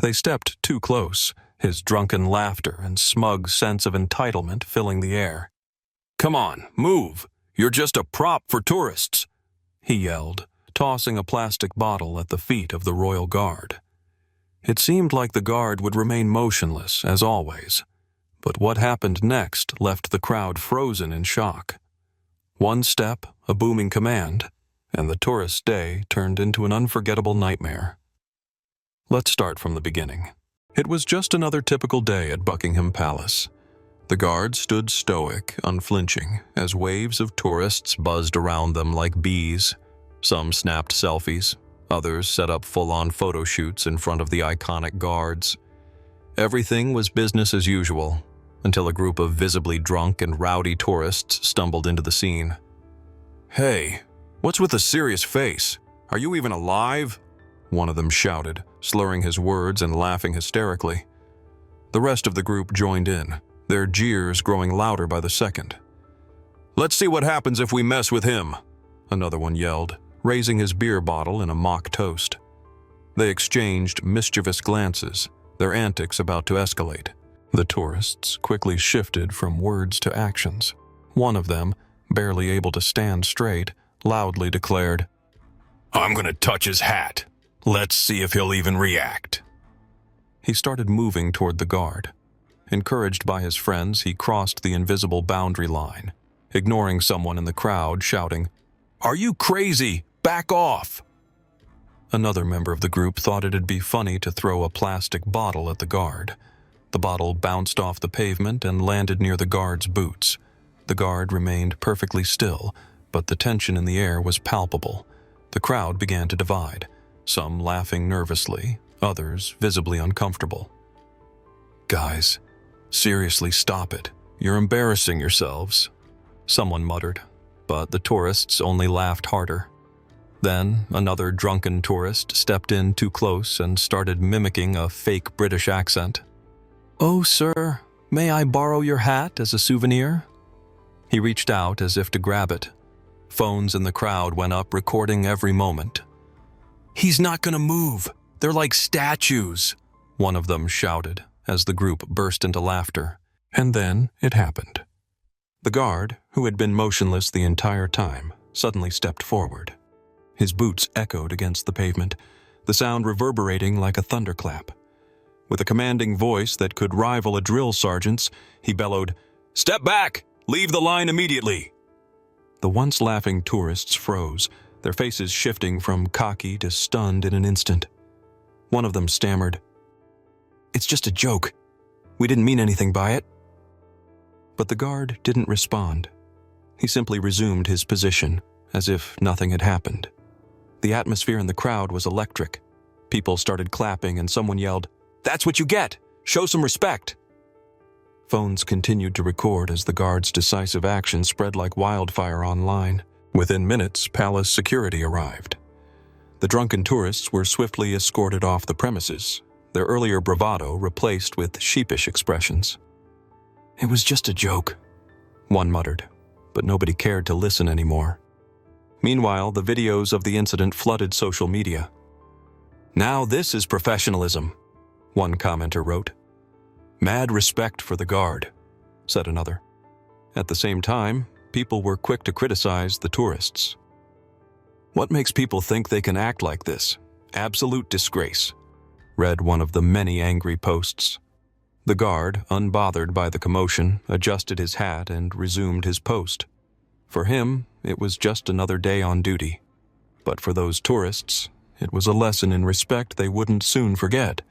They stepped too close, his drunken laughter and smug sense of entitlement filling the air. "Come on, move! You're just a prop for tourists!" he yelled, tossing a plastic bottle at the feet of the royal guard. It seemed like the guard would remain motionless, as always, but what happened next left the crowd frozen in shock. One step, a booming command, and the tourist's day turned into an unforgettable nightmare. Let's start from the beginning. It was just another typical day at Buckingham Palace. The guard stood stoic, unflinching, as waves of tourists buzzed around them like bees. Some snapped selfies, others set up full-on photo shoots in front of the iconic guards. Everything was business as usual, until a group of visibly drunk and rowdy tourists stumbled into the scene. "Hey, what's with the serious face? Are you even alive?" one of them shouted, slurring his words and laughing hysterically. The rest of the group joined in, their jeers growing louder by the second. "Let's see what happens if we mess with him," another one yelled, raising his beer bottle in a mock toast. They exchanged mischievous glances, their antics about to escalate. The tourists quickly shifted from words to actions. One of them, barely able to stand straight, loudly declared, "I'm gonna touch his hat. Let's see if he'll even react." He started moving toward the guard. Encouraged by his friends, he crossed the invisible boundary line, ignoring someone in the crowd shouting, "Are you crazy? Back off!" Another member of the group thought it'd be funny to throw a plastic bottle at the guard. The bottle bounced off the pavement and landed near the guard's boots. The guard remained perfectly still, but the tension in the air was palpable. The crowd began to divide, some laughing nervously, others visibly uncomfortable. "Guys, seriously, stop it. You're embarrassing yourselves," someone muttered, but the tourists only laughed harder. Then another drunken tourist stepped in too close and started mimicking a fake British accent. "Oh, sir, may I borrow your hat as a souvenir?" He reached out as if to grab it. Phones in the crowd went up, recording every moment. "He's not gonna move. They're like statues," one of them shouted as the group burst into laughter. And then it happened. The guard, who had been motionless the entire time, suddenly stepped forward. His boots echoed against the pavement, the sound reverberating like a thunderclap. With a commanding voice that could rival a drill sergeant's, he bellowed, "Step back! Leave the line immediately!" The once laughing tourists froze, their faces shifting from cocky to stunned in an instant. One of them stammered, "It's just a joke. We didn't mean anything by it." But the guard didn't respond. He simply resumed his position, as if nothing had happened. The atmosphere in the crowd was electric. People started clapping and someone yelled, "That's what you get! Show some respect!" Phones continued to record as the guard's decisive action spread like wildfire online. Within minutes, palace security arrived. The drunken tourists were swiftly escorted off the premises, their earlier bravado replaced with sheepish expressions. "It was just a joke," one muttered, but nobody cared to listen anymore. Meanwhile, the videos of the incident flooded social media. "Now this is professionalism," one commenter wrote. "Mad respect for the guard," said another. At the same time, people were quick to criticize the tourists. "What makes people think they can act like this? Absolute disgrace," read one of the many angry posts. The guard, unbothered by the commotion, adjusted his hat and resumed his post. For him, it was just another day on duty. But for those tourists, it was a lesson in respect they wouldn't soon forget.